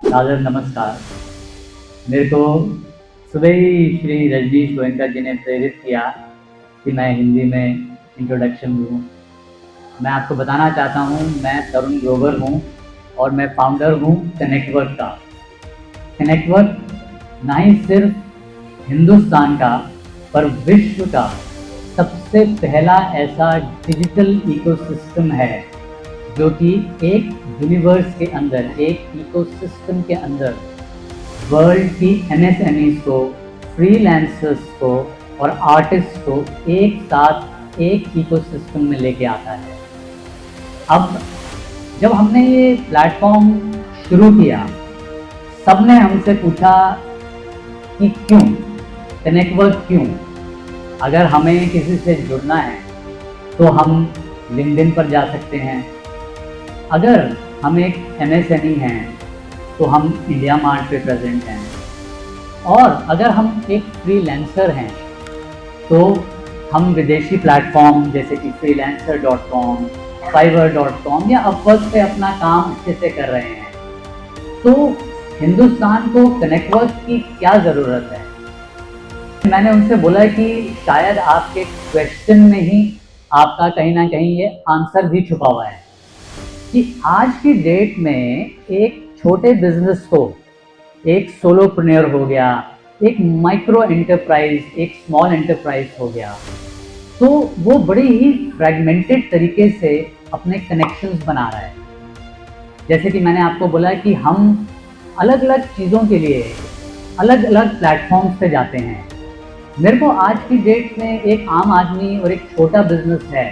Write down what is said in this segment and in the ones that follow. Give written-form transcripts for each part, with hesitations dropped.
सादर नमस्कार। मेरे को सुबह ही श्री रजनीश गोयनका जी ने प्रेरित किया कि मैं हिंदी में इंट्रोडक्शन दूँ। मैं आपको बताना चाहता हूँ, मैं तरुण ग्रोवर हूँ और मैं फाउंडर हूँ कनेक्टवर्क का। कनेक्टवर्क ना ही सिर्फ हिंदुस्तान का पर विश्व का सबसे पहला ऐसा डिजिटल इकोसिस्टम है जो कि एक यूनिवर्स के अंदर, एक इकोसिस्टम के अंदर वर्ल्ड की एमएसएमईज को, फ्रीलांसर्स को और आर्टिस्ट को एक साथ एक इकोसिस्टम में लेके आता है। अब जब हमने ये प्लेटफॉर्म शुरू किया, सबने हमसे पूछा कि क्यों, कनेक्टवर्क क्यों? अगर हमें किसी से जुड़ना है तो हम लिंक्डइन पर जा सकते हैं। अगर हम एक एमएसएमई हैं तो हम इंडिया मार्ट पे प्रेजेंट हैं। और अगर हम एक फ्रीलांसर हैं तो हम विदेशी प्लेटफॉर्म जैसे कि freelancer.com, fiverr.com या अपवर्क पे अपना काम अच्छे से कर रहे हैं। तो हिंदुस्तान को कनेक्टवर्क की क्या ज़रूरत है? मैंने उनसे बोला कि शायद आपके क्वेश्चन में ही आपका कहीं ना कहीं ये आंसर भी छुपा हुआ है कि आज की डेट में एक छोटे बिजनेस को, एक सोलोप्रेन्योर हो गया, एक माइक्रो एंटरप्राइज, एक स्मॉल एंटरप्राइज हो गया, तो वो बड़ी ही फ्रेगमेंटेड तरीके से अपने कनेक्शंस बना रहा है। जैसे कि मैंने आपको बोला कि हम अलग अलग चीज़ों के लिए अलग अलग प्लेटफॉर्म्स पे जाते हैं। मेरे को आज की डेट में एक आम आदमी और एक छोटा बिजनेस है,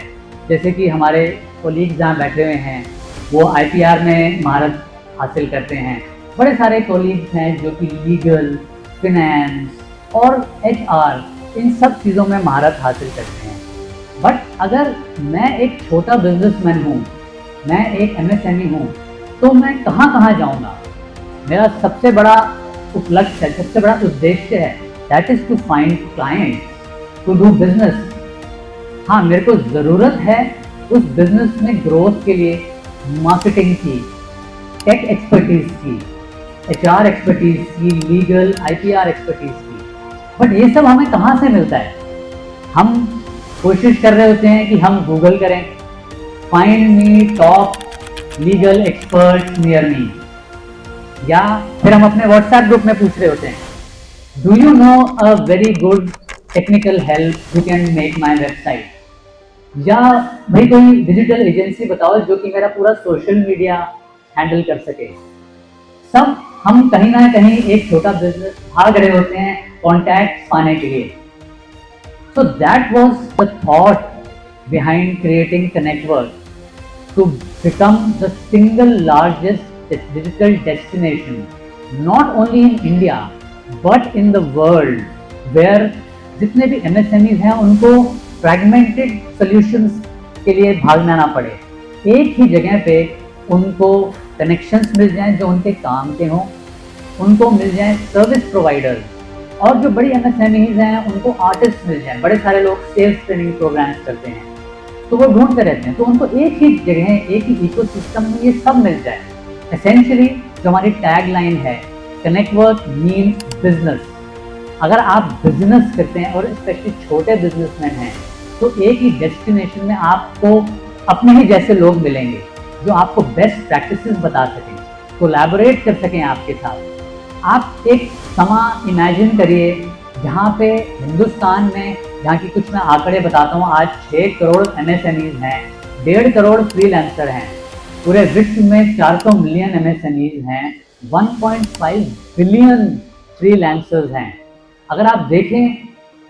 जैसे कि हमारे कोलीग्स जहाँ बैठे हुए हैं वो आईपीआर में महारत हासिल करते हैं। बड़े सारे कोलीग्स हैं जो कि लीगल, फिनेंस और एचआर, इन सब चीज़ों में महारत हासिल करते हैं। बट अगर मैं एक छोटा बिजनेसमैन हूँ, मैं एक एमएसएमई हूँ, तो मैं कहाँ कहाँ जाऊँगा? मेरा सबसे बड़ा उपलक्ष्य है, सबसे बड़ा उद्देश्य है, that is to find clients to do business. हाँ, मेरे को ज़रूरत है उस बिजनेस में ग्रोथ के लिए मार्केटिंग की, टेक एक्सपर्टीज की, एचआर एक्सपर्टीज की, लीगल आईपीआर एक्सपर्टीज की। बट ये सब हमें कहाँ से मिलता है? हम कोशिश कर रहे होते हैं कि हम गूगल करें, find me top legal expert near me, या फिर हम अपने व्हाट्सएप ग्रुप में पूछ रहे होते हैं, do you know a very good technical help you can make my website, या भाई कोई डिजिटल एजेंसी बताओ जो कि मेरा पूरा सोशल मीडिया हैंडल कर सके। सब हम कहीं ना कहीं एक छोटा बिजनेस भाग रहे होते हैं कॉन्टैक्ट पाने के लिए। So that was the thought behind creating Connectwork, to become the single largest digital destination not only in India but in the world, where जितने भी एमएसएमईज हैं उनको फ्रैगमेंटेड सॉल्यूशंस के लिए भागना ना पड़े, एक ही जगह पे उनको कनेक्शंस मिल जाएं जो उनके काम के हों, उनको मिल जाएं सर्विस प्रोवाइडर्स, और जो बड़ी एमएसएमईज हैं उनको आर्टिस्ट मिल जाएं। बड़े सारे लोग सेल्स ट्रेनिंग प्रोग्राम्स करते हैं तो वो ढूंढते रहते हैं, तो उनको एक ही जगह, एक ही इकोसिस्टम में ये सब मिल जाए। एसेंशियली जो हमारी टैग लाइन है, कनेक्टवर्क मीन्स बिजनेस। अगर आप बिजनेस करते हैं और स्पेशली छोटे बिजनेसमैन हैं तो एक ही डेस्टिनेशन में आपको अपने ही जैसे लोग मिलेंगे जो आपको बेस्ट प्रैक्टिसेस बता सकें, कोलैबोरेट कर सकें आपके साथ। आप एक समा इमेजिन करिए जहाँ पे हिंदुस्तान में, जहाँ की कुछ मैं आंकड़े बताता हूँ, आज 6 करोड़ एमएसएमईज हैं, 1.5 करोड़ फ्रीलांसर हैं, पूरे विश्व में 400 मिलियन एमएसएमईज हैं, 1.5 बिलियन फ्रीलांसर्स हैं। अगर आप देखें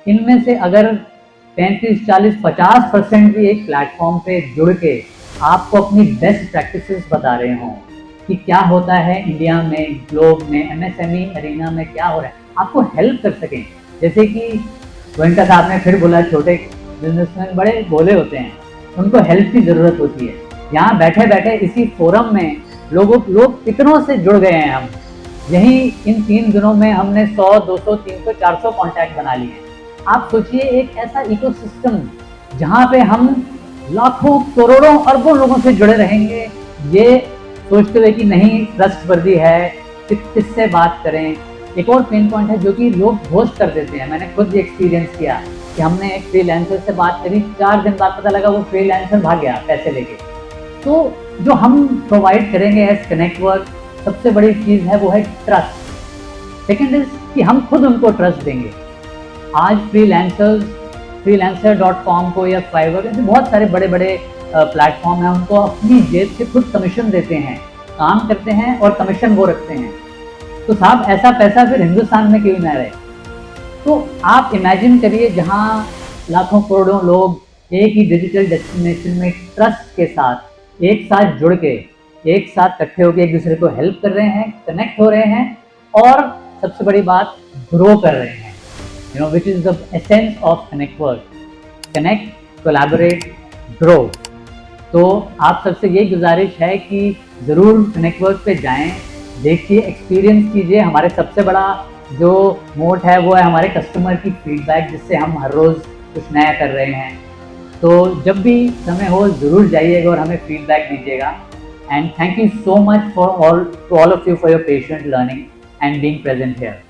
इनमें से अगर 35, 40, 50% भी एक प्लेटफॉर्म पे जुड़ के आपको अपनी बेस्ट प्रैक्टिसेस बता रहे हों कि क्या होता है इंडिया में, ग्लोब में, एमएसएमई अरीना में क्या हो रहा है, आपको हेल्प कर सकें। जैसे कि गोयनका साहब ने फिर बोला, छोटे बिजनेसमैन बड़े भोले होते हैं, उनको हेल्प की ज़रूरत होती है। यहाँ बैठे बैठे इसी फोरम में लोग कितनों से जुड़ गए हैं। हम यही इन 3 दिनों में हमने 100, 200, 300, 400 कॉन्टैक्ट बना लिए। आप सोचिए एक ऐसा इकोसिस्टम जहाँ पे हम लाखों, करोड़ों, अरबों लोगों से जुड़े रहेंगे, ये सोचते हुए कि नहीं ट्रस्टवर्दी है, किससे बात करें। एक और पेन पॉइंट है जो कि लोग घोस्ट कर देते हैं। मैंने खुद ये एक्सपीरियंस किया कि हमने एक फ्रीलांसर से बात करी, 4 दिन बाद पता लगा वो फ्रीलांसर भाग गया पैसे लेके। तो जो हम प्रोवाइड करेंगे एज कनेक्ट वर्क, सबसे बड़ी चीज़ है वो है ट्रस्ट। सेकेंड इज कि हम खुद उनको ट्रस्ट देंगे। आज freelancer.com को या फाइवर ऐसे बहुत सारे बड़े बड़े प्लेटफॉर्म हैं, उनको अपनी जेब से खुद कमीशन देते हैं, काम करते हैं और कमीशन वो रखते हैं। तो साहब ऐसा पैसा फिर हिंदुस्तान में क्यों ना रहे। तो आप इमेजिन करिए जहाँ लाखों करोड़ों लोग एक ही डिजिटल डेस्टिनेशन में ट्रस्ट के साथ एक साथ जुड़ के, एक साथ इकट्ठे होकर एक दूसरे को हेल्प कर रहे हैं, कनेक्ट हो रहे हैं और सबसे बड़ी बात ग्रो कर रहे हैं, which is the essence of connect work. Connect, collaborate, grow. तो आप सबसे यही गुजारिश है कि ज़रूर कनेक्ट वर्क पे जाएं, देखिए, एक्सपीरियंस कीजिए। हमारे सबसे बड़ा जो मोट है वो है हमारे कस्टमर की फीडबैक, जिससे हम हर रोज़ कुछ नया कर रहे हैं। तो जब भी समय हो ज़रूर जाइएगा और हमें फीडबैक दीजिएगा। And thank you so much for all of you for your patient learning and being present here.